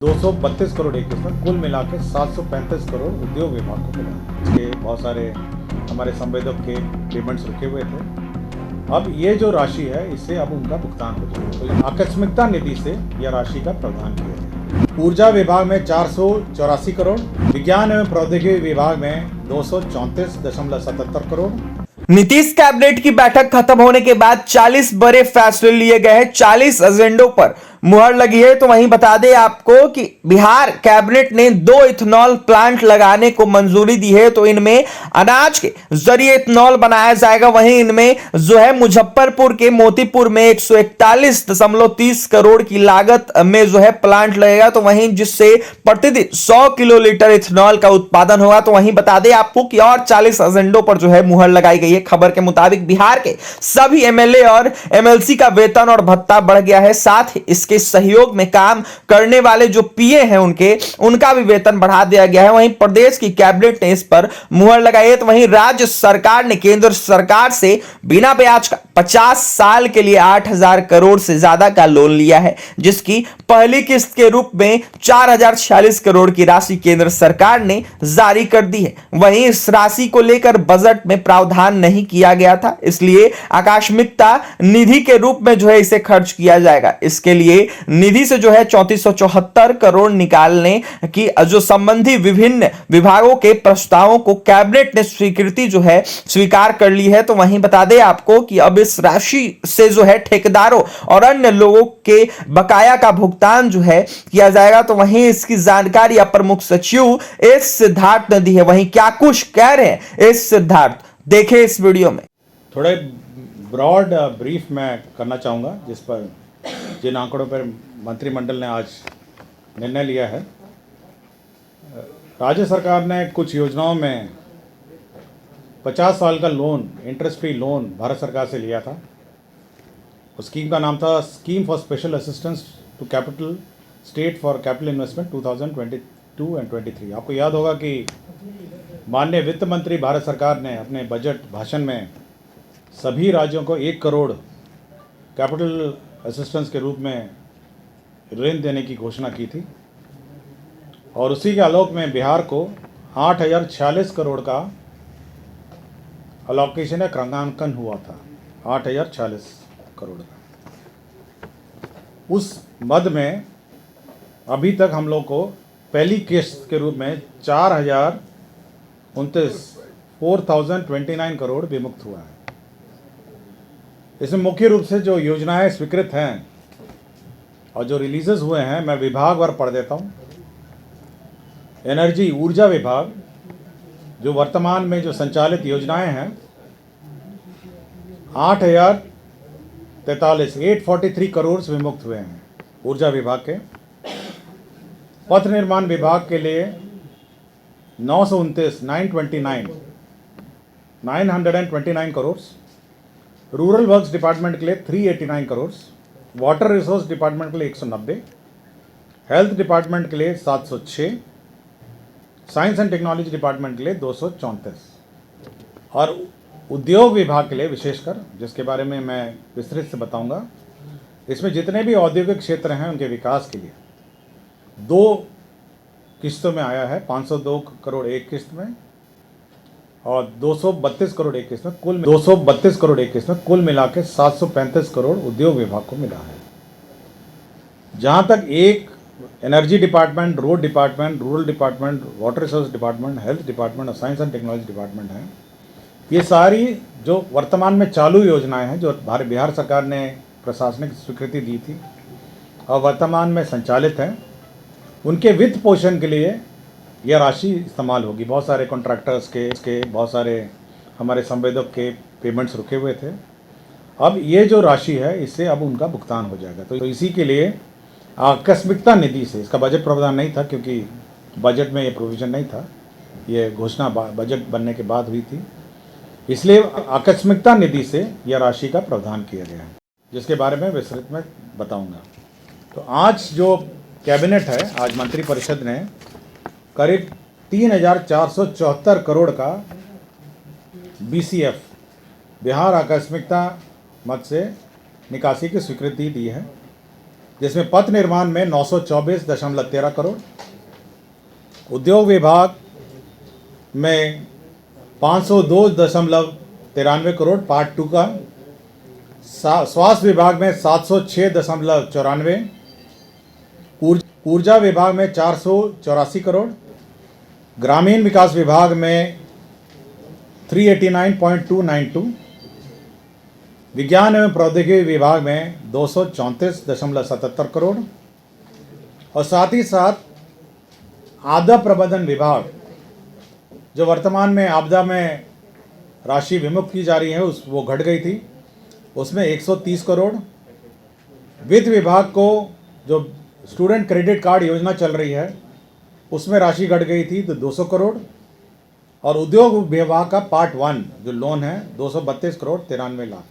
232 करोड़ एक किस्मत, कुल मिला के 735 करोड़ उद्योग विभाग को मिला। इसके बहुत सारे हमारे संवेदक के पेमेंट्स रुके हुए थे। अब ये जो राशि है इससे अब उनका भुगतान हो जाएगा। तो आकस्मिकता निधि से यह राशि का प्रावधान किया गया। ऊर्जा विभाग में 484 करोड़, विज्ञान एवं प्रौद्योगिकी विभाग में 234.77 करोड़। नीतीश कैबिनेट की बैठक खत्म होने के बाद 40 बड़े फैसले लिए गए हैं, 40 एजेंडों पर मुहर लगी है। तो वहीं बता दें आपको कि बिहार कैबिनेट ने 2 इथेनॉल प्लांट लगाने को मंजूरी दी है। तो इनमें अनाज के जरिए इथेनॉल बनाया जाएगा। वहीं इनमें जो है मुजफ्फरपुर के मोतीपुर में 141.30 करोड़ की लागत में जो है प्लांट लगेगा। तो वहीं जिससे प्रतिदिन 100 किलो लीटर इथेनॉल का उत्पादन होगा। तो वहीं बता दें आपको कि और 40 एजेंडों पर जो है मुहर लगाई गई है। खबर के मुताबिक बिहार के सभी एमएलए और एमएलसी का वेतन और भत्ता बढ़ गया है। साथ ही इसके सहयोग में काम करने वाले जो पीए हैं उनका भी वेतन बढ़ा दिया गया है। वहीं प्रदेश की कैबिनेट ने इस पर मुहर लगाई है। तो वहीं राज्य सरकार ने केंद्र सरकार से बिना ब्याज का 50 साल के लिए 8,000 करोड़ से ज्यादा का लोन लिया है, जिसकी पहली किस्त के रूप में 4,046 करोड़ की राशि केंद्र सरकार ने जारी कर दी है। वहीं इस राशि को लेकर बजट में प्रावधान नहीं किया गया था, इसलिए आकस्मिकता निधि के रूप में जो है इसे खर्च किया जाएगा। इसके लिए निधि से जो है 3474 करोड़ निकालने की जो संबंधी विभिन्न विभागों के प्रस्तावों को कैबिनेट ने स्वीकृति जो है स्वीकार कर ली है। तो वहीं बता दें आपको कि अब इस राशि से जो है ठेकेदारों और अन्य लोगों के बकाया का भुगतान जो है किया जाएगा। तो वहीं इसकी जानकारी अपर मुख्य सचिव एस सिद्धार्थ ने दी है। वहीं क्या कुछ कह रहे हैं एस सिद्धार्थ, देखें इस वीडियो में। थोड़े ब्रॉड ब्रीफ मैं करना चाहूँगा जिन आंकड़ों पर मंत्रिमंडल ने आज निर्णय लिया है। राज्य सरकार ने कुछ योजनाओं में 50 साल का loan, interest free loan Bharat सरकार से लिया था। उस स्कीम का नाम था scheme for special assistance to capital state for capital investment 2022 and 23। आपको याद होगा कि माननीय वित्त मंत्री भारत सरकार ने अपने बजट भाषण में सभी राज्यों को 1 करोड़ कैपिटल असिस्टेंस के रूप में ऋण देने की घोषणा की थी। और उसी के आलोक में बिहार को 8,046 करोड़ का अलोकेशन या क्रमांकन हुआ था। 8,046 करोड़ का। उस मद में अभी तक हम लोग को पहली किस्त के रूप में 4,029 करोड़ विमुक्त हुआ है। इसमें मुख्य रूप से जो योजनाएं स्वीकृत हैं और जो रिलीजेस हुए हैं, मैं विभागवार पढ़ देता हूं। एनर्जी ऊर्जा विभाग जो वर्तमान में जो संचालित योजनाएं हैं 843 करोड़ से विमुक्त हुए हैं ऊर्जा विभाग के। पथ निर्माण विभाग के लिए 929 करोड़, रूरल वर्क्स डिपार्टमेंट के लिए 389 करोड़, वाटर रिसोर्स डिपार्टमेंट के लिए 190, हेल्थ डिपार्टमेंट के लिए 706, साइंस एंड टेक्नोलॉजी डिपार्टमेंट के लिए 234 और उद्योग विभाग के लिए विशेषकर, जिसके बारे में मैं विस्तृत से बताऊंगा, इसमें जितने भी औद्योगिक क्षेत्र हैं उनके विकास के लिए 2 किस्तों में आया है। 502 करोड़ एक किस्त में और 232 करोड़ एक किस्त में, कुल 232 करोड़ एक किस्त में, कुल मिला के 735 करोड़ उद्योग विभाग को मिला है। जहाँ तक एक energy department, road department, rural department, water resource department, health department और साइंस एंड टेक्नोलॉजी डिपार्टमेंट हैं, ये सारी जो वर्तमान में चालू योजनाएं हैं जो बिहार सरकार ने प्रशासनिक स्वीकृति दी थी और वर्तमान में संचालित हैं, उनके वित्त पोषण के लिए यह राशि इस्तेमाल होगी। बहुत सारे कॉन्ट्रैक्टर्स के बहुत सारे हमारे संवेदक के पेमेंट्स रुके हुए थे। अब ये जो राशि है इससे अब उनका भुगतान हो जाएगा। तो इसी के लिए आकस्मिकता निधि से, इसका बजट प्रावधान नहीं था क्योंकि बजट में ये प्रोविज़न नहीं था, ये घोषणा बजट बनने के बाद हुई थी, इसलिए आकस्मिकता निधि से यह राशि का प्रावधान किया गया है, जिसके बारे में विस्तृत में बताऊंगा। तो आज जो कैबिनेट है, आज मंत्रिपरिषद ने करीब 3,474 करोड़ का बीसीएफ बिहार आकस्मिकता मद से निकासी की स्वीकृति दी है। जिसमें पथ निर्माण में 924.13 करोड़, उद्योग विभाग में 502.93 करोड़ पार्ट 2 का, स्वास्थ्य विभाग में 706.94, ऊर्जा विभाग में 484 करोड़, ग्रामीण विकास विभाग में 389.292, विज्ञान एवं प्रौद्योगिकी विभाग में 234.77 करोड़, और साथ ही साथ आपदा प्रबंधन विभाग जो वर्तमान में आपदा में राशि विमुक्त की जा रही है वो घट गई थी, उसमें 130 करोड़। वित्त विभाग को जो स्टूडेंट क्रेडिट कार्ड योजना चल रही है उसमें राशि घट गई थी तो 200 करोड़, और उद्योग विभाग का पार्ट 1 जो लोन है 232 करोड़ 93 लाख,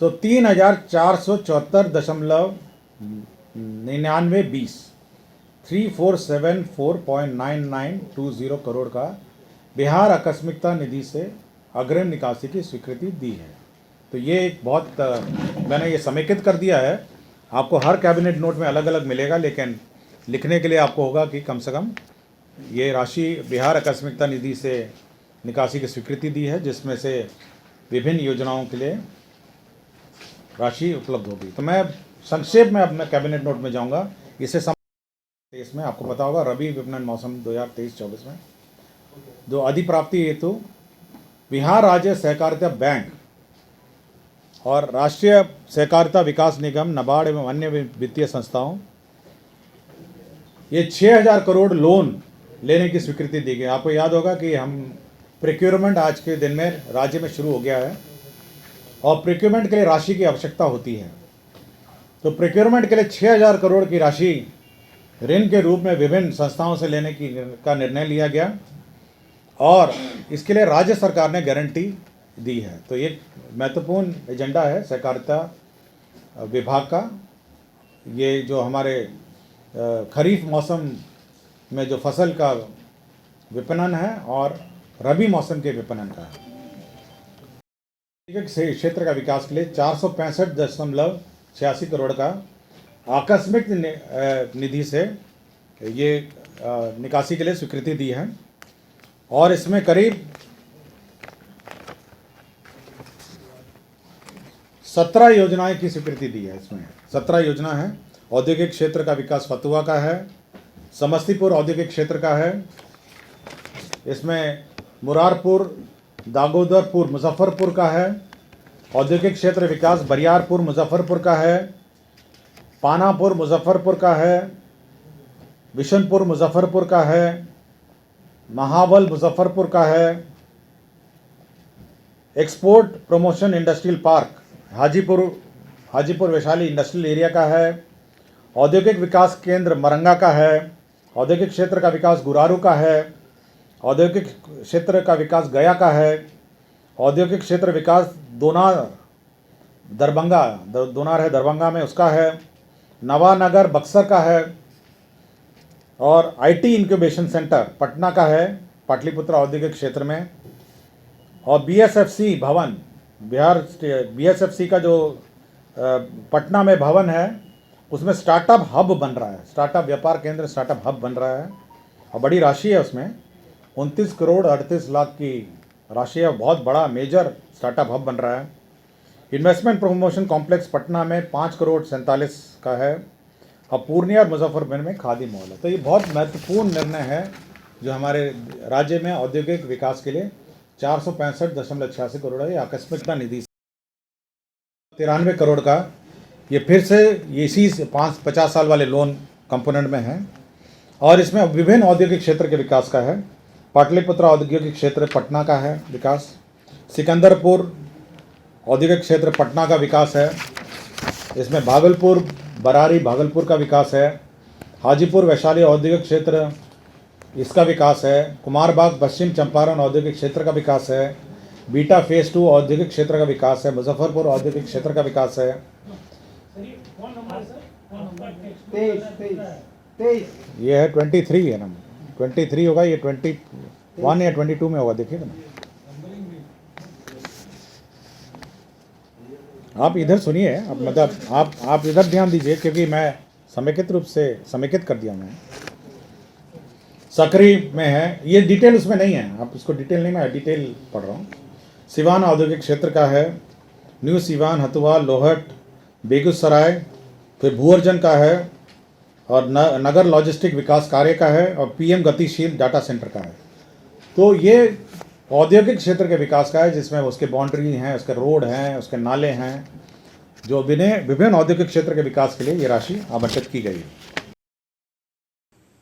तो 3,474.9920 3474.9920 करोड़ का बिहार आकस्मिकता निधि से अग्रिम निकासी की स्वीकृति दी है। तो ये एक बहुत मैंने ये समेकित कर दिया है, आपको हर कैबिनेट नोट में अलग अलग मिलेगा, लेकिन लिखने के लिए आपको होगा कि कम से कम ये राशि बिहार आकस्मिकता निधि से निकासी की स्वीकृति दी है, जिसमें से विभिन्न योजनाओं के लिए राशि उपलब्ध होगी। तो मैं संक्षेप में अपने कैबिनेट नोट में जाऊंगा। इसमें आपको पता होगा रबी विपणन मौसम 2023-24 में जो अधिप्राप्ति हेतु बिहार राज्य सहकारिता बैंक और राष्ट्रीय सहकारिता विकास निगम, नाबार्ड एवं अन्य वित्तीय संस्थाओं ये 6,000 करोड़ लोन लेने की स्वीकृति दी गई। आपको याद होगा कि हम प्रोक्योरमेंट आज के दिन में राज्य में शुरू हो गया है और प्रोक्योरमेंट के लिए राशि की आवश्यकता होती है, तो प्रोक्योरमेंट के लिए 6,000 करोड़ की राशि ऋण के रूप में विभिन्न संस्थाओं से लेने का निर्णय लिया गया और इसके लिए राज्य सरकार ने गारंटी दी है। तो ये महत्वपूर्ण एजेंडा है सहकारिता विभाग का। ये जो हमारे खरीफ मौसम में जो फसल का विपणन है और रबी मौसम के विपणन का है, क्षेत्र का विकास के लिए 465.86 करोड़ का आकस्मिक निधि से ये निकासी के लिए स्वीकृति दी है, और इसमें करीब 17 योजनाएं की स्वीकृति दी है। इसमें 17 योजना है। औद्योगिक क्षेत्र का विकास फतुहा का है, समस्तीपुर औद्योगिक क्षेत्र का है, इसमें मुरारपुर, दागोदरपुर, मुजफ्फरपुर का है, औद्योगिक क्षेत्र विकास बरियारपुर मुजफ्फरपुर का है, पानापुर मुजफ्फरपुर का है, बिशनपुर मुजफ्फरपुर का है, महाबल मुजफ्फरपुर का है, export promotion industrial park Hajipur Vaishali industrial area का है, औद्योगिक विकास केंद्र मरंगा का है, औद्योगिक क्षेत्र का विकास गुरारू का है, औद्योगिक क्षेत्र का विकास गया का है, औद्योगिक क्षेत्र विकास दोनार है दरभंगा में उसका है, नवानगर बक्सर का है, और आईटी इंक्यूबेशन सेंटर पटना का है पाटलिपुत्र औद्योगिक क्षेत्र में, और बीएसएफसी भवन बीएसएफसी का जो पटना में भवन है उसमें स्टार्टअप हब बन रहा है, स्टार्टअप व्यापार केंद्र स्टार्टअप हब बन रहा है और बड़ी राशि है उसमें 29 करोड़ 38 लाख की राशि है, बहुत बड़ा मेजर स्टार्टअप हब बन रहा है। इन्वेस्टमेंट प्रमोशन कॉम्प्लेक्स पटना में 5 करोड़ 47 का है, और पूर्णिया और मुजफ्फरपुर में खादी मॉल है। तो ये बहुत महत्वपूर्ण निर्णय है जो हमारे राज्य में औद्योगिक विकास के लिए 465.86 करोड़ है। ये आकस्मिकता निधि 93 करोड़ का ये फिर से इसी 50 साल वाले लोन कंपोनेंट में है, और इसमें विभिन्न औद्योगिक क्षेत्र के विकास का है। पाटलिपुत्र औद्योगिक क्षेत्र पटना का है विकास, सिकंदरपुर औद्योगिक क्षेत्र पटना का विकास है, इसमें भागलपुर बरारी भागलपुर का विकास है, हाजीपुर वैशाली औद्योगिक क्षेत्र इसका विकास है, कुमारबाग पश्चिम चंपारण औद्योगिक क्षेत्र का विकास है, बीटा फेज 2 औद्योगिक क्षेत्र का विकास है, मुजफ्फरपुर औद्योगिक क्षेत्र का विकास है। ये है 23 है ना, 23 होगा, ये 21 या 22 में होगा, देखिएगा ना। आप इधर सुनिए, आप मतलब आप इधर ध्यान दीजिए, क्योंकि मैं समेकित रूप से समेकित कर दिया मैं। सकरी में है, ये डिटेल उसमें नहीं है, आप इसको डिटेल नहीं, मैं डिटेल पढ़ रहा हूँ। सिवान औद्योगिक क्षेत्र का है, न्यू सिवान, हथुआ, लोहट, बेगूसराय, फिर भूअर्जन का है, और नगर लॉजिस्टिक विकास कार्य का है, और पीएम गतिशील डाटा सेंटर का है। तो ये औद्योगिक क्षेत्र के विकास का है, जिसमें उसके बाउंड्री हैं, उसके रोड हैं, उसके नाले हैं, जो विभिन्न औद्योगिक क्षेत्र के विकास के लिए ये राशि आवंटित की गई है।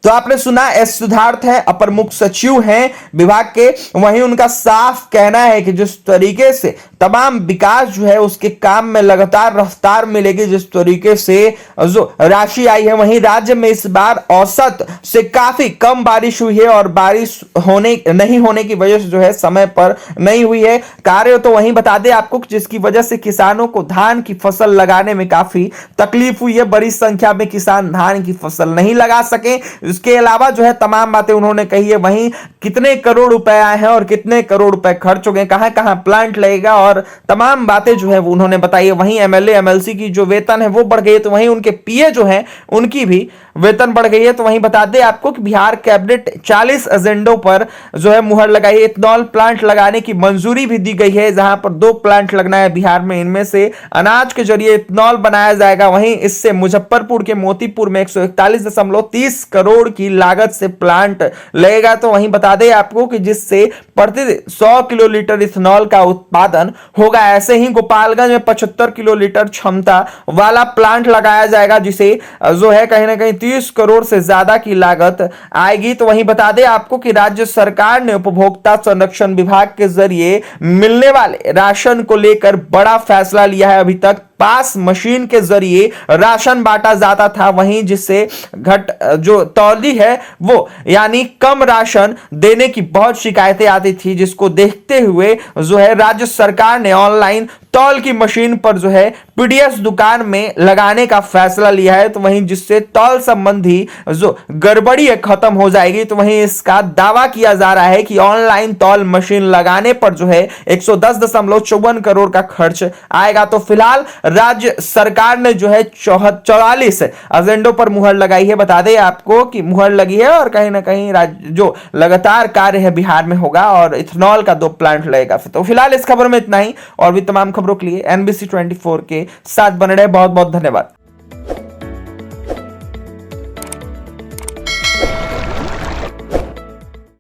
तो आपने सुना, एस सिद्धार्थ हैं, अपर मुख्य सचिव हैं विभाग के। वहीं उनका साफ कहना है कि जिस तरीके से तमाम विकास जो है उसके काम में लगातार रफ्तार मिलेगी, जिस तरीके से जो राशि आई है, वहीं राज्य में इस बार औसत से काफी कम बारिश हुई है और बारिश नहीं होने की वजह से जो है समय पर नहीं हुई है कार्य। तो वहीं बता दें आपको, जिसकी वजह से किसानों को धान की फसल लगाने में काफी तकलीफ हुई है। बड़ी संख्या में किसान धान की फसल नहीं लगा सके। इसके अलावा जो है तमाम बातें उन्होंने कही है। वहीं कितने करोड़ रुपए आए हैं और कितने करोड़ रुपए खर्च हो गए, कहां कहां प्लांट लगेगा, और तमाम बातें जो है वो उन्होंने बताई है। वहीं एमएलए एमएलसी की जो वेतन है वो बढ़ गई है, तो वहीं उनके पीए जो है उनकी भी वेतन बढ़ गई है। तो वहीं बता दें आपको कि बिहार कैबिनेट 40 एजेंडों पर जो है मुहर लगाई है। इथेनॉल प्लांट लगाने की मंजूरी भी दी गई है, जहां पर 2 प्लांट लगना है बिहार में। इनमें से अनाज के जरिए इथेनॉल बनाया जाएगा। वहीं इससे मुजफ्फरपुर के मोतीपुर में 141.30 करोड़ की लागत से प्लांट लगेगा। तो वहीं बता दें आपको कि जिससे प्रति 100 किलोलीटर इथेनॉल का उत्पादन होगा। ऐसे ही गोपालगंज में 75 किलोलीटर क्षमता वाला प्लांट लगाया जाएगा, जिसे जो है कहीं ना कहीं 30 करोड़ से ज्यादा की लागत आएगी। तो वहीं बता दें आपको कि राज्य सरकार ने उपभोक्ता संरक्षण विभाग के जरिए मिलने वाले राशन को लेकर बड़ा फैसला लिया है। अभी तक पास मशीन के जरिए राशन बांटा जाता था, वहीं जिससे जो तौली है वो यानी कम राशन देने की बहुत शिकायतें आती थी, जिसको देखते हुए जो है राज्य सरकार ने ऑनलाइन तौल की मशीन पर जो है पीडीएस दुकान में लगाने का फैसला लिया है। तो वहीं जिससे तौल संबंधी जो गड़बड़ी है खत्म हो जाएगी। तो वहीं इसका दावा किया जा रहा है कि ऑनलाइन तौल मशीन लगाने पर जो है 110.54 करोड़ का खर्च आएगा। तो फिलहाल राज्य सरकार ने जो है 44 एजेंडों पर मुहर लगाई है। बता दें आपको कि मुहर लगी है और कहीं ना कहीं जो लगातार कार्य है बिहार में होगा, और इथेनॉल का 2 प्लांट लगेगा। तो फिलहाल इस खबर में इतना ही, और भी तमाम खबरों के लिए NBC 24 के साथ बने रहे। बहुत बहुत धन्यवाद।